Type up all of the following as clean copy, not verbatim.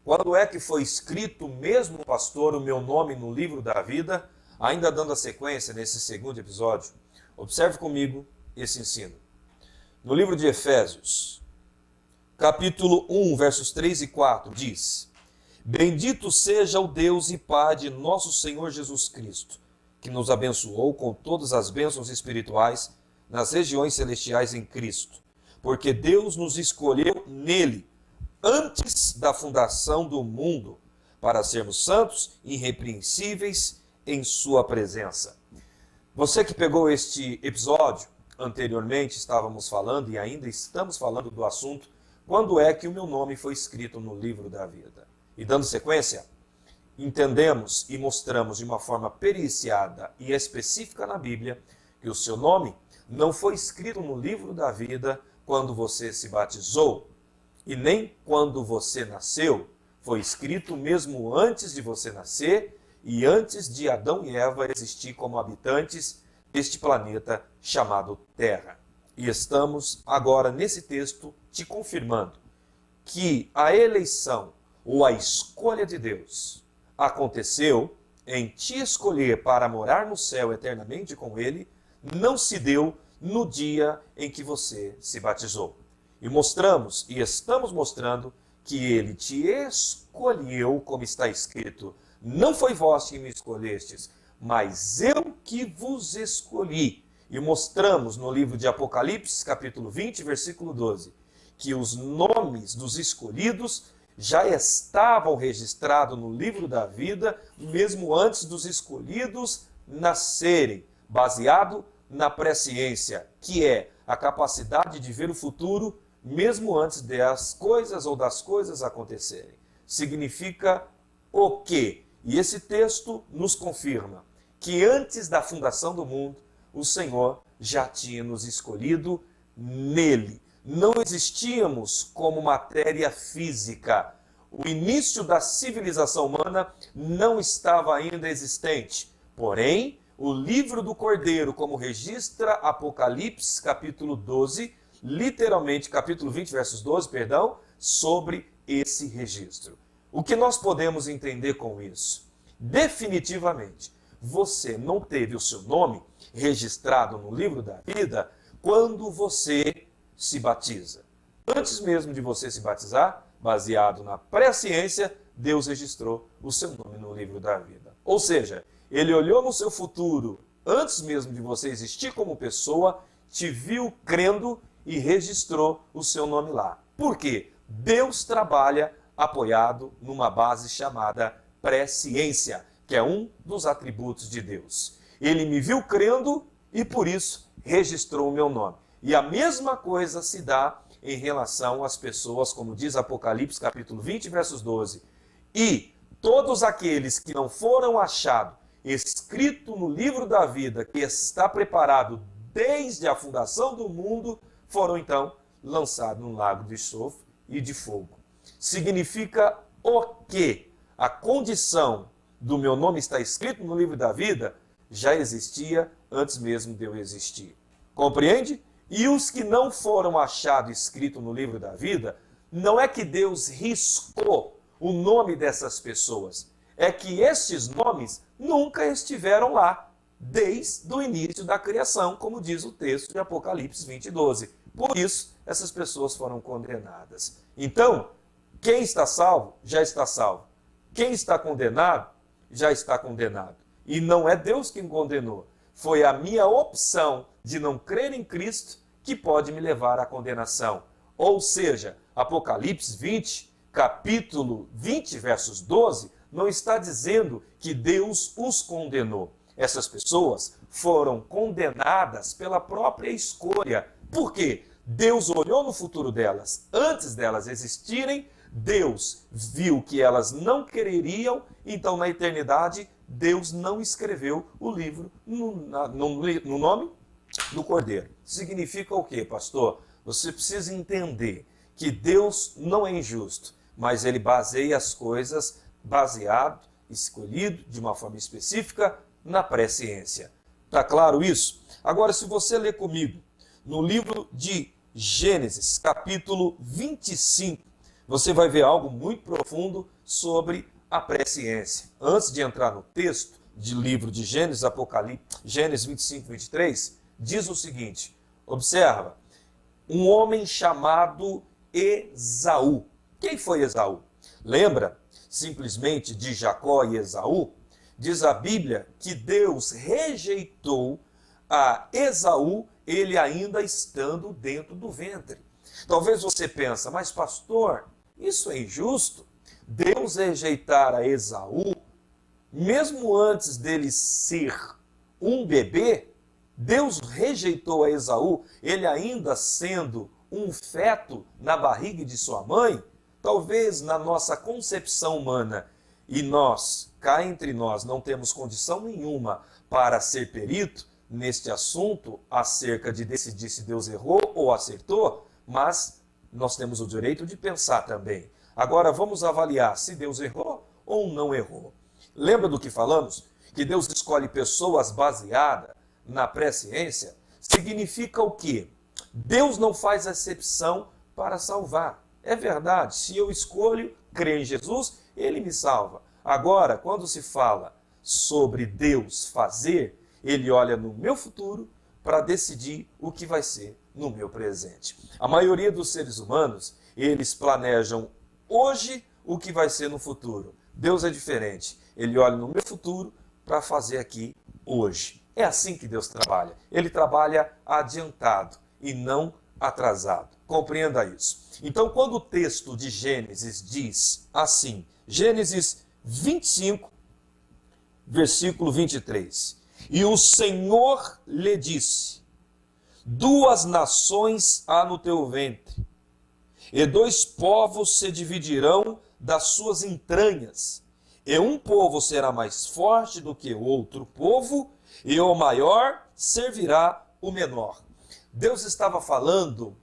Quando é que foi escrito mesmo, pastor, o meu nome no livro da vida? Ainda dando a sequência nesse segundo episódio, observe comigo esse ensino. No livro de Efésios, capítulo 1, versos 3 e 4, diz: Bendito seja o Deus e Pai de nosso Senhor Jesus Cristo, que nos abençoou com todas as bênçãos espirituais nas regiões celestiais em Cristo, porque Deus nos escolheu nele, antes da fundação do mundo, para sermos santos e irrepreensíveis em sua presença. Você que pegou este episódio, anteriormente estávamos falando e ainda estamos falando do assunto, quando é que o meu nome foi escrito no livro da vida? E dando sequência, entendemos e mostramos de uma forma periciada e específica na Bíblia que o seu nome não foi escrito no livro da vida quando você se batizou, e nem quando você nasceu. Foi escrito mesmo antes de você nascer e antes de Adão e Eva existir como habitantes deste planeta chamado Terra. E estamos agora nesse texto te confirmando que a eleição ou a escolha de Deus aconteceu em te escolher para morar no céu eternamente com Ele, não se deu no dia em que você se batizou. E mostramos, e estamos mostrando, que Ele te escolheu, como está escrito: não foi vós que me escolhestes, mas eu que vos escolhi. E mostramos no livro de Apocalipse, capítulo 20, versículo 12, que os nomes dos escolhidos já estavam registrados no livro da vida, mesmo antes dos escolhidos nascerem, baseado na presciência, que é a capacidade de ver o futuro mesmo antes das coisas ou das coisas acontecerem. Significa o quê? E esse texto nos confirma que antes da fundação do mundo, o Senhor já tinha nos escolhido nele. Não existíamos como matéria física. O início da civilização humana não estava ainda existente. Porém, o livro do Cordeiro, como registra Apocalipse, capítulo 12, literalmente, capítulo 20, versos 12, perdão, sobre esse registro. O que nós podemos entender com isso? Definitivamente, você não teve o seu nome registrado no livro da vida quando você se batiza. Antes mesmo de você se batizar, baseado na presciência, Deus registrou o seu nome no livro da vida. Ou seja, Ele olhou no seu futuro, antes mesmo de você existir como pessoa, te viu crendo e registrou o seu nome lá. Por quê? Deus trabalha apoiado numa base chamada presciência, que é um dos atributos de Deus. Ele me viu crendo e por isso registrou o meu nome. E a mesma coisa se dá em relação às pessoas, como diz Apocalipse capítulo 20, versos 12. E todos aqueles que não foram achados escrito no livro da vida, que está preparado desde a fundação do mundo, foram então lançados no lago de enxofre e de fogo. Significa o quê? A condição do meu nome está escrito no livro da vida já existia antes mesmo de eu existir. Compreende? E os que não foram achados escritos no livro da vida, não é que Deus riscou o nome dessas pessoas, é que estes nomes nunca estiveram lá, desde o início da criação, como diz o texto de Apocalipse 20, 12. Por isso, essas pessoas foram condenadas. Então, quem está salvo, já está salvo. Quem está condenado, já está condenado. E não é Deus quem condenou. Foi a minha opção de não crer em Cristo que pode me levar à condenação. Ou seja, Apocalipse 20, capítulo 20, versos 12, não está dizendo que Deus os condenou. Essas pessoas foram condenadas pela própria escolha. Por quê? Deus olhou no futuro delas. Antes delas existirem, Deus viu que elas não quereriam, então na eternidade, Deus não escreveu o livro no nome do Cordeiro. Significa o quê, pastor? Você precisa entender que Deus não é injusto, mas Ele baseia as coisas baseado, escolhido de uma forma específica na presciência. Está claro isso? Agora, se você ler comigo no livro de Gênesis, capítulo 25, você vai ver algo muito profundo sobre a presciência. Antes de entrar no texto de livro de Gênesis, Apocalipse, Gênesis 25, 23, diz o seguinte, observa, um homem chamado Esaú. Quem foi Esaú? Lembra simplesmente de Jacó e Esaú? Diz a Bíblia que Deus rejeitou a Esaú, ele ainda estando dentro do ventre. Talvez você pense, mas pastor, isso é injusto? Deus rejeitar a Esaú, mesmo antes dele ser um bebê, Deus rejeitou a Esaú, ele ainda sendo um feto na barriga de sua mãe? Talvez na nossa concepção humana, e nós, cá entre nós, não temos condição nenhuma para ser perito neste assunto acerca de decidir se Deus errou ou acertou, mas nós temos o direito de pensar também. Agora vamos avaliar se Deus errou ou não errou. Lembra do que falamos? Que Deus escolhe pessoas baseadas na presciência? Significa o quê? Deus não faz exceção para salvar. É verdade, se eu escolho crer em Jesus, ele me salva. Agora, quando se fala sobre Deus fazer, ele olha no meu futuro para decidir o que vai ser no meu presente. A maioria dos seres humanos, eles planejam hoje o que vai ser no futuro. Deus é diferente. Ele olha no meu futuro para fazer aqui hoje. É assim que Deus trabalha. Ele trabalha adiantado e não atrasado. Compreenda isso. Então, quando o texto de Gênesis diz assim, Gênesis 25, versículo 23, e o Senhor lhe disse, 2 nações há no teu ventre, e 2 povos se dividirão das suas entranhas, e um povo será mais forte do que o outro povo, e o maior servirá o menor. Deus estava falando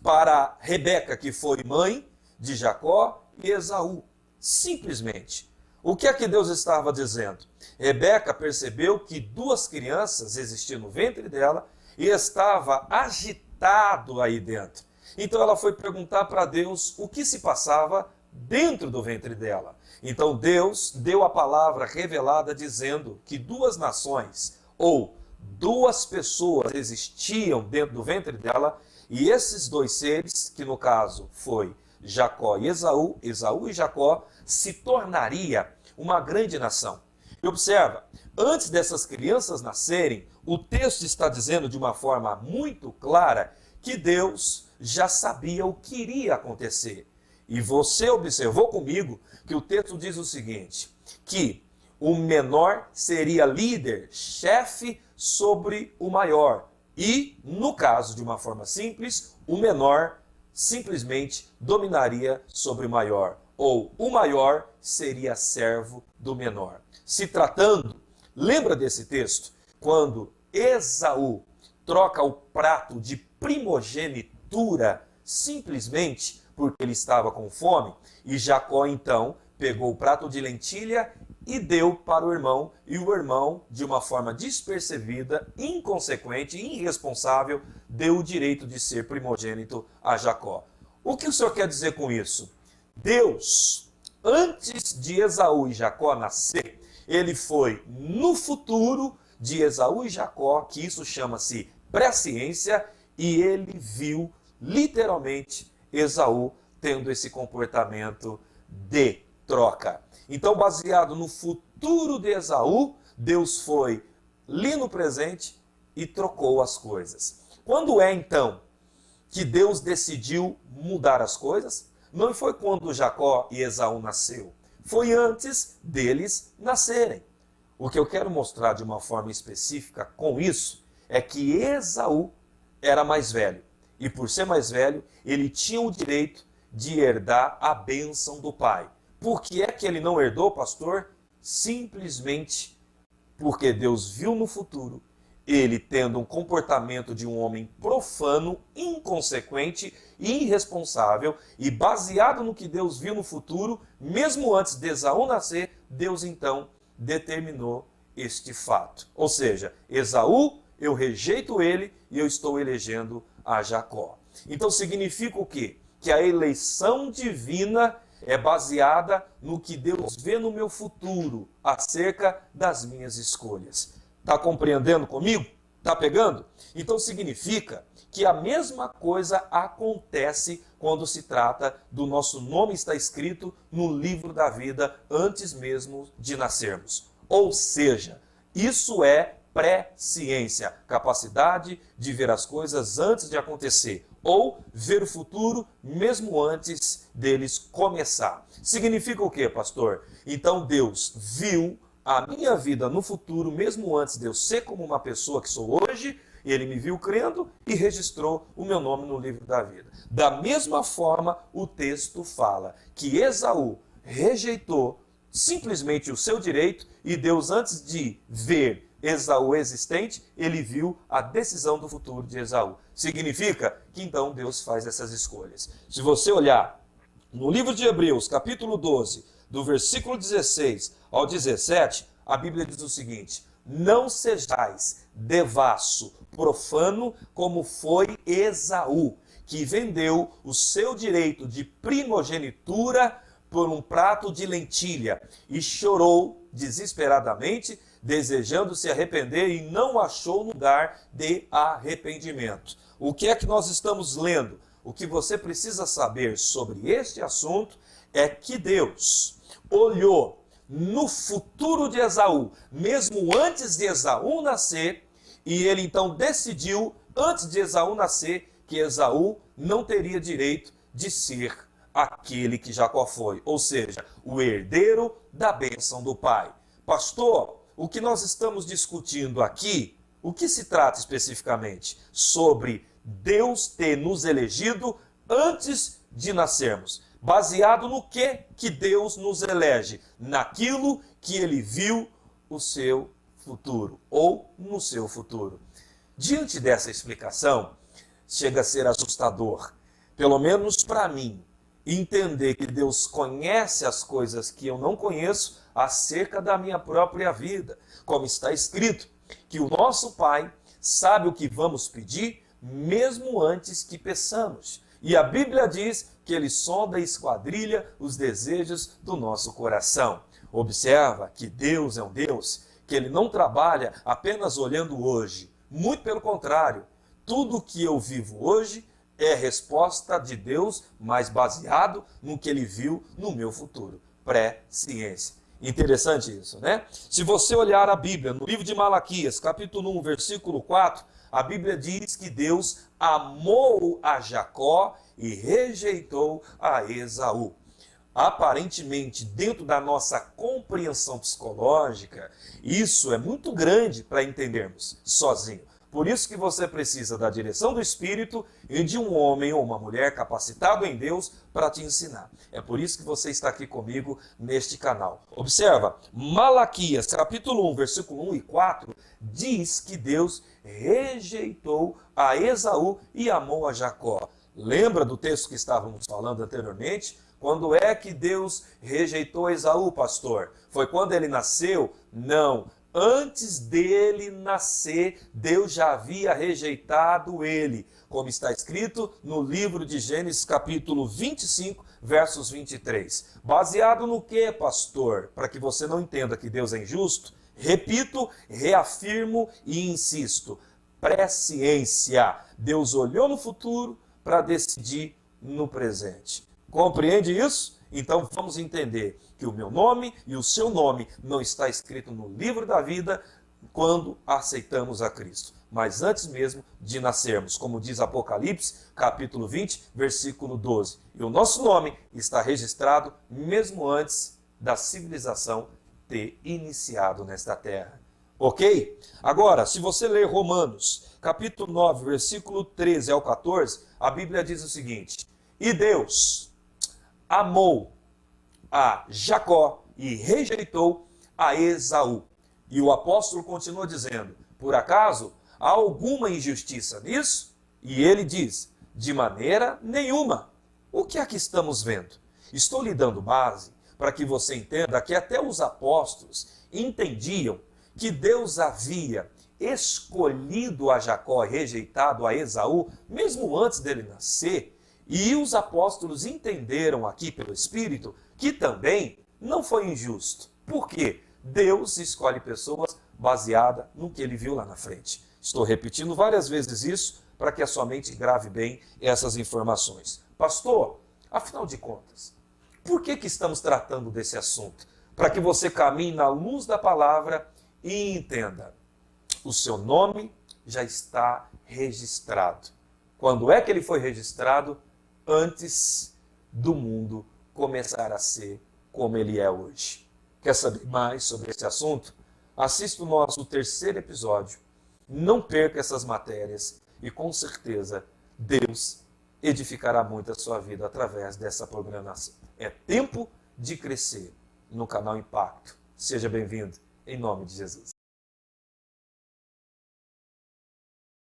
para Rebeca, que foi mãe de Jacó e Esaú. Simplesmente. O que é que Deus estava dizendo? Rebeca percebeu que 2 crianças existiam no ventre dela e estava agitado aí dentro. Então ela foi perguntar para Deus o que se passava dentro do ventre dela. Então Deus deu a palavra revelada dizendo que 2 nações ou 2 pessoas existiam dentro do ventre dela, e esses 2 seres, que no caso foi Jacó e Esaú, Esaú e Jacó, se tornaria uma grande nação. E observa, antes dessas crianças nascerem, o texto está dizendo de uma forma muito clara que Deus já sabia o que iria acontecer. E você observou comigo que o texto diz o seguinte, que o menor seria líder, chefe sobre o maior. E, no caso, de uma forma simples, o menor simplesmente dominaria sobre o maior. Ou o maior seria servo do menor. Se tratando, lembra desse texto? Quando Esaú troca o prato de primogenitura simplesmente porque ele estava com fome, e Jacó então pegou o prato de lentilha e deu para o irmão, e o irmão, de uma forma despercebida, inconsequente, irresponsável, deu o direito de ser primogênito a Jacó. O que o senhor quer dizer com isso? Deus, antes de Esaú e Jacó nascer, ele foi no futuro de Esaú e Jacó, que isso chama-se presciência, e ele viu literalmente Esaú tendo esse comportamento de troca. Então, baseado no futuro de Esaú, Deus foi ali no presente e trocou as coisas. Quando é então que Deus decidiu mudar as coisas? Não foi quando Jacó e Esaú nasceu, foi antes deles nascerem. O que eu quero mostrar de uma forma específica com isso é que Esaú era mais velho. E por ser mais velho, ele tinha o direito de herdar a bênção do pai. Por que é que ele não herdou, pastor? Simplesmente porque Deus viu no futuro ele tendo um comportamento de um homem profano, inconsequente e irresponsável, e baseado no que Deus viu no futuro, mesmo antes de Esaú nascer, Deus então determinou este fato. Ou seja, Esaú, eu rejeito ele e eu estou elegendo a Jacó. Então significa o quê? que a eleição divina é baseada no que Deus vê no meu futuro acerca das minhas escolhas. Está compreendendo comigo? Está pegando? Então significa que a mesma coisa acontece quando se trata do nosso nome estar escrito no livro da vida antes mesmo de nascermos. Ou seja, isso é presciência, capacidade de ver as coisas antes de acontecer, ou ver o futuro mesmo antes deles começar. Significa o quê, pastor? Então Deus viu a minha vida no futuro, mesmo antes de eu ser como uma pessoa que sou hoje, ele me viu crendo e registrou o meu nome no livro da vida. Da mesma forma, o texto fala que Esaú rejeitou simplesmente o seu direito e Deus, antes de ver Esaú existente, ele viu a decisão do futuro de Esaú. Significa que então Deus faz essas escolhas. Se você olhar no livro de Hebreus, capítulo 12, do versículo 16 ao 17, a Bíblia diz o seguinte: não sejais devasso, profano, como foi Esaú, que vendeu o seu direito de primogenitura por um prato de lentilha e chorou desesperadamente, desejando se arrepender e não achou lugar de arrependimento. O que é que nós estamos lendo? O que você precisa saber sobre este assunto é que Deus olhou no futuro de Esaú, mesmo antes de Esaú nascer, e ele então decidiu, antes de Esaú nascer, que Esaú não teria direito de ser aquele que Jacó foi, ou seja, o herdeiro da bênção do pai. Pastor, o que nós estamos discutindo aqui, o que se trata especificamente? Sobre Deus ter nos elegido antes de nascermos. Baseado no que Deus nos elege? Naquilo que ele viu o seu futuro, ou no seu futuro. Diante dessa explicação, chega a ser assustador, pelo menos para mim, entender que Deus conhece as coisas que eu não conheço acerca da minha própria vida. Como está escrito, que o nosso Pai sabe o que vamos pedir, mesmo antes que peçamos. E a Bíblia diz que ele sonda e esquadrilha os desejos do nosso coração. Observa que Deus é um Deus que ele não trabalha apenas olhando hoje. Muito pelo contrário, tudo que eu vivo hoje é resposta de Deus, mas baseado no que ele viu no meu futuro. Pré-ciência. Interessante isso, né? Se você olhar a Bíblia, no livro de Malaquias, capítulo 1, versículo 4, a Bíblia diz que Deus amou a Jacó e rejeitou a Esaú. Aparentemente, dentro da nossa compreensão psicológica, isso é muito grande para entendermos sozinho. Por isso que você precisa da direção do Espírito e de um homem ou uma mulher capacitado em Deus para te ensinar. É por isso que você está aqui comigo neste canal. Observa, Malaquias, capítulo 1, versículo 1 e 4, diz que Deus rejeitou a Esaú e amou a Jacó. Lembra do texto que estávamos falando anteriormente? Quando é que Deus rejeitou Esaú, pastor? Foi quando ele nasceu? Não. Antes dele nascer, Deus já havia rejeitado ele, como está escrito no livro de Gênesis, capítulo 25, versos 23. Baseado no que, pastor? Para que você não entenda que Deus é injusto, repito, reafirmo e insisto. Presciência. Deus olhou no futuro para decidir no presente. Compreende isso? Então vamos entender que o meu nome e o seu nome não está escrito no livro da vida quando aceitamos a Cristo, mas antes mesmo de nascermos, como diz Apocalipse, capítulo 20, versículo 12. E o nosso nome está registrado mesmo antes da civilização ter iniciado nesta terra. Ok? Agora, se você ler Romanos, capítulo 9, versículo 13 ao 14, a Bíblia diz o seguinte: e Deus amou a Jacó e rejeitou a Esaú. E o apóstolo continua dizendo: por acaso há alguma injustiça nisso? E ele diz: de maneira nenhuma. O que aqui estamos vendo? Estou lhe dando base para que você entenda que até os apóstolos entendiam que Deus havia escolhido a Jacó e rejeitado a Esaú, mesmo antes dele nascer, E os apóstolos entenderam aqui pelo Espírito que também não foi injusto. Por quê? Deus escolhe pessoas baseada no que ele viu lá na frente. Estou repetindo várias vezes isso para que a sua mente grave bem essas informações. Pastor, afinal de contas, por que estamos tratando desse assunto? Para que você caminhe na luz da palavra e entenda. O seu nome já está registrado. Quando é que ele foi registrado? Antes do mundo começar a ser como ele é hoje. Quer saber mais sobre esse assunto? Assista o nosso terceiro episódio. Não perca essas matérias e com certeza Deus edificará muito a sua vida através dessa programação. É tempo de crescer no canal Impacto. Seja bem-vindo, em nome de Jesus.